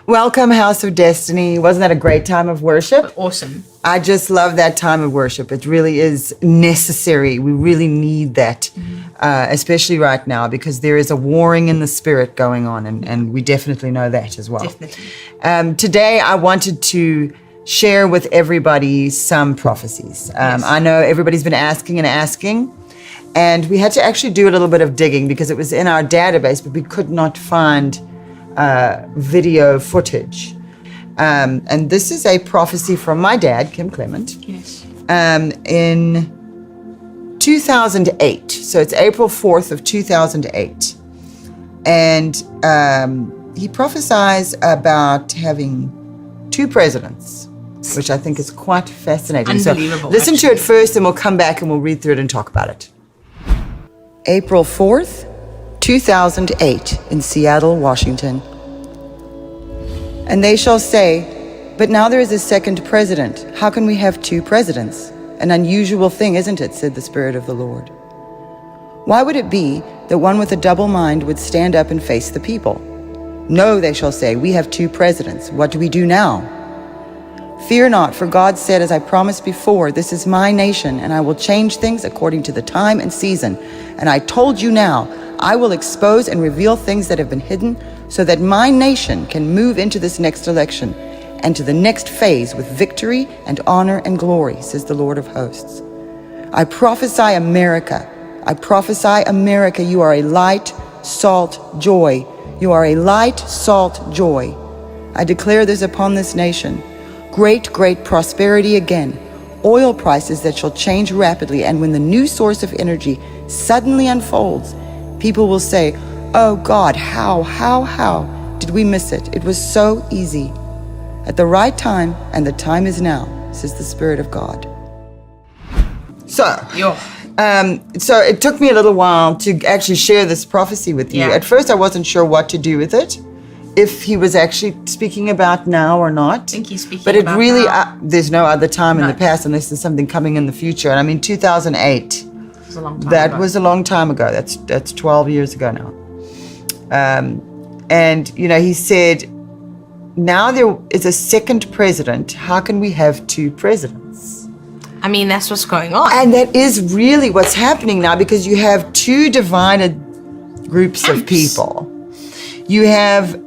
Welcome, House of Destiny. Wasn't that a great time of worship? Awesome. I just love that time of worship. It really is necessary. We really need that, especially right now, because there is a warring in the spirit going on, and we definitely know that as well. Definitely. Today, I wanted to share with everybody some prophecies. Yes. I know everybody's been asking, and we had to actually do a little bit of digging because it was in our database, but we could not find video footage. And this is a prophecy from my dad, Kim Clement, Yes. in 2008. So it's April 4th of 2008. And he prophesies about having two presidents, which I think is quite fascinating. Unbelievable, So listen to it first, and we'll come back and we'll read through it and talk about it. April 4th, 2008, in Seattle, Washington. And they shall say, "But now there is a second president. How can we have two presidents? An unusual thing, isn't it?" said the Spirit of the Lord. "Why would it be that one with a double mind would stand up and face the people? No, they shall say, we have two presidents. What do we do now? Fear not, for God said, as I promised before, this is my nation, and I will change things according to the time and season. And I told you now, I will expose and reveal things that have been hidden, so that my nation can move into this next election and to the next phase with victory and honor and glory, says the Lord of hosts. I prophesy America. I prophesy America, you are a light, salt, joy. You are a light, salt, joy. I declare this upon this nation. Great, great prosperity again. Oil prices that shall change rapidly, and when the new source of energy suddenly unfolds, people will say, oh God, how did we miss it? It was so easy. At the right time, and the time is now, says the Spirit of God. So it took me a little while to actually share this prophecy with you. Yeah. At first, I wasn't sure what to do with it, if he was actually speaking about now or not. I think he's speaking but it about really, now. there's no other time in No. the past unless there's something coming in the future. And I mean, 2008. was a long time That ago. was a long time ago. That's 12 years ago now. And, you know, he said, now there is a second president. How can we have two presidents? I mean, that's what's going on. And that is really what's happening now, because you have two divided groups of people. You have,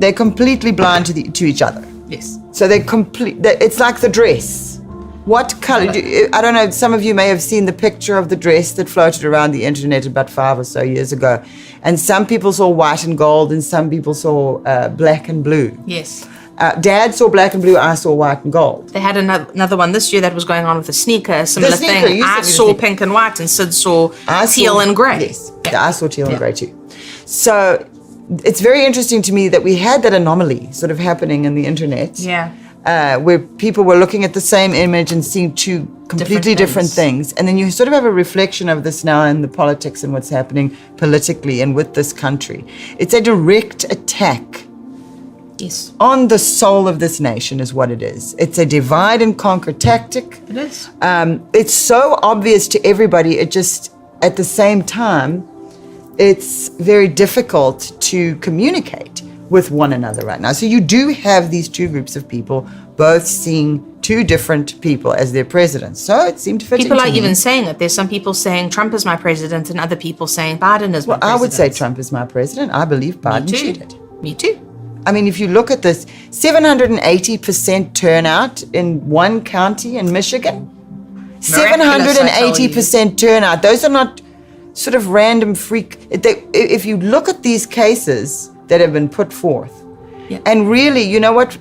they're completely blind to each other. Yes. So it's like the dress. What color? I don't know, some of you may have seen the picture of the dress that floated around the internet about 5 or so years ago. And some people saw white and gold, and some people saw black and blue. Yes. Dad saw black and blue, I saw white and gold. They had another one this year that was going on with a sneaker, a similar sneaker, thing. you I said saw the sneaker. pink and white, and Sid saw I teal saw- and grey. Yes, yeah, I saw teal and grey too. So it's very interesting to me that we had that anomaly sort of happening in the internet. Yeah. Where people were looking at the same image and seeing two completely different things. And then you sort of have a reflection of this now in the politics and what's happening politically and with this country. It's a direct attack Yes. on the soul of this nation is what it is. It's a divide and conquer tactic. It is. It's so obvious to everybody. It just, at the same time, it's very difficult to communicate with one another right now. So you do have these two groups of people both seeing two different people as their presidents. So it seemed fitting People to are me. even saying it. There's some people saying Trump is my president, and other people saying Biden is my Well, president. I would say Trump is my president. I believe Biden Me too. cheated. Me too. I mean, if you look at this, 780% turnout in one county in Michigan. 780% turnout. Those are not sort of random freak. If you look at these cases that have been put forth, Yeah. and really, you know what?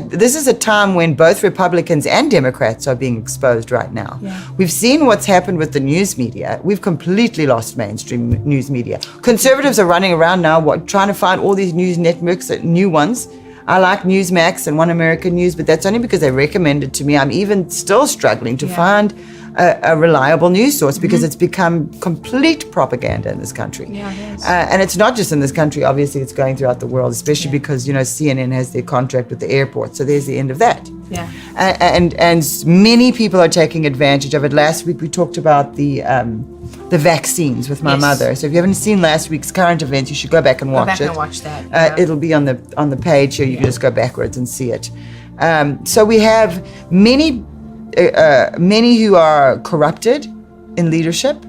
This is a time when both Republicans and Democrats are being exposed right now. Yeah. We've seen what's happened with the news media. We've completely lost mainstream news media. Conservatives are running around now trying to find all these news networks, new ones. I like Newsmax and One American News, but that's only because they recommend it to me. I'm even still struggling to find a reliable news source because it's become complete propaganda in this country. Yeah, it is. And it's not just in this country, obviously it's going throughout the world, especially because, you know, CNN has their contract with the airport. So there's the end of that. Yeah. And many people are taking advantage of it. Last week we talked about the the vaccines with my Yes. mother. So if you haven't seen last week's current events, you should go back and watch it. Go back and watch that. Yeah. It'll be on the page here. You can just go backwards and see it. So we have many who are corrupted in leadership,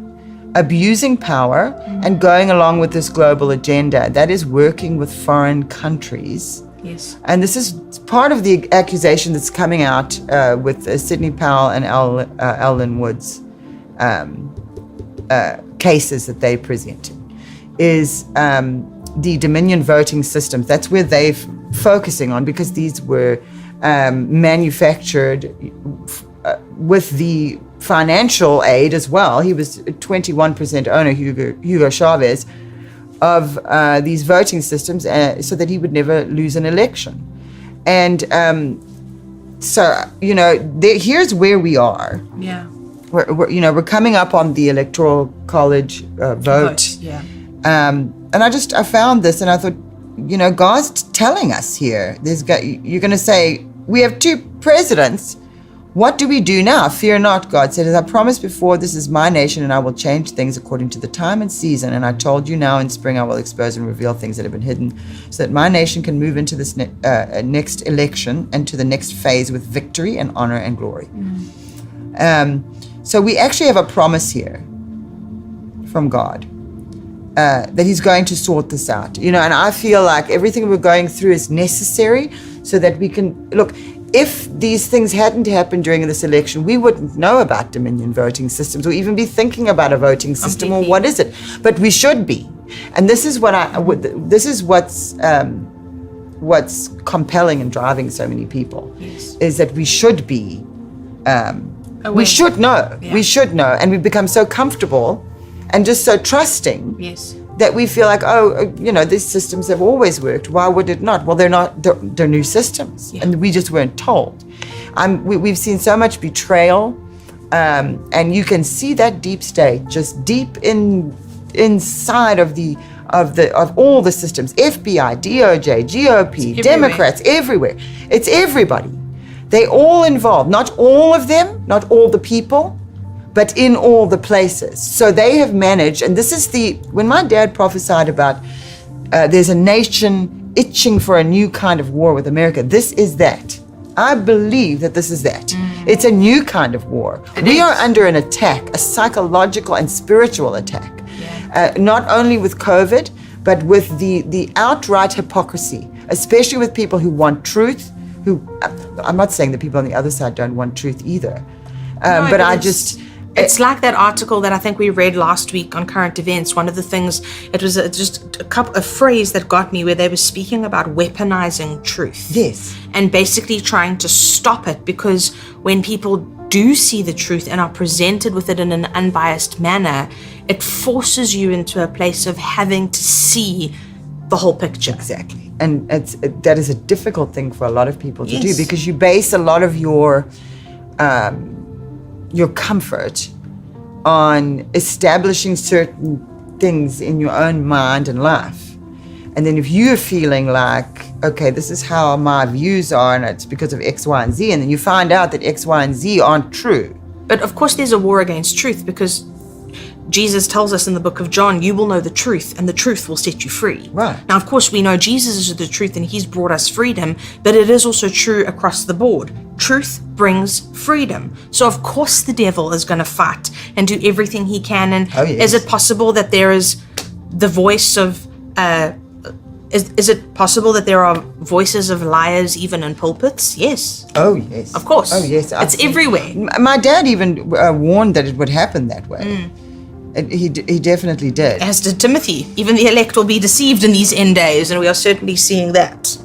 abusing power, and going along with this global agenda that is working with foreign countries. Yes. And this is part of the accusation that's coming out with Sidney Powell and Ellen Woods cases that they presented, is the Dominion voting systems. That's where they're focusing on, because these were manufactured with the financial aid as well. He was a 21% owner, Hugo Chavez, of these voting systems so that he would never lose an election. And so, here's where we are. Yeah. We're coming up on the Electoral College vote. Yeah. And I found this and I thought, God's telling us here. You're going to say, we have two presidents. What do we do now? Fear not, God said. As I promised before, this is my nation, and I will change things according to the time and season. And I told you now in spring I will expose and reveal things that have been hidden, so that my nation can move into this next election and to the next phase with victory and honor and glory. So we actually have a promise here from God that he's going to sort this out. And I feel like everything we're going through is necessary so that we can, look, if these things hadn't happened during this election, we wouldn't know about Dominion voting systems or even be thinking about a voting system or what is it. But we should be. And this is what's compelling and driving so many people, is that we should be, we should know. Yeah. We should know. And we become so comfortable and just so trusting that we feel like, these systems have always worked. Why would it not? Well, they're not. They're new systems, and we just weren't told. We've seen so much betrayal, and you can see that deep state just deep inside of all the systems: FBI, DOJ, GOP, Democrats, everywhere. It's everybody. They all involved. Not all of them, not all the people, but in all the places. So they have managed, and this is when my dad prophesied about there's a nation itching for a new kind of war with America, this is that. I believe that this is that. It's a new kind of war. We are under an attack, a psychological and spiritual attack, not only with COVID, but with the outright hypocrisy, especially with people who want truth, I'm not saying that people on the other side don't want truth either, but It's like that article that I think we read last week on current events. One of the things, it was just a phrase that got me, where they were speaking about weaponizing truth. Yes. And basically trying to stop it, because when people do see the truth and are presented with it in an unbiased manner, it forces you into a place of having to see the whole picture. Exactly. And that is a difficult thing for a lot of people to do, because you base a lot of your comfort on establishing certain things in your own mind and life. And then if you're feeling like, okay, this is how my views are, and it's because of X, Y, and Z, and then you find out that X, Y, and Z aren't true. But of course there's a war against truth, because Jesus tells us in the book of John, you will know the truth, and the truth will set you free. Right. Now, of course, we know Jesus is the truth, and he's brought us freedom, but it is also true across the board. Truth brings freedom. So, of course, the devil is going to fight and do everything he can. And is it possible that there is the voice of... Is it possible that there are voices of liars even in pulpits? Yes. Oh, yes. Of course. Oh, yes. It's everywhere. My dad even warned that it would happen that way. He definitely did. As did Timothy. Even the elect will be deceived in these end days, and we are certainly seeing that.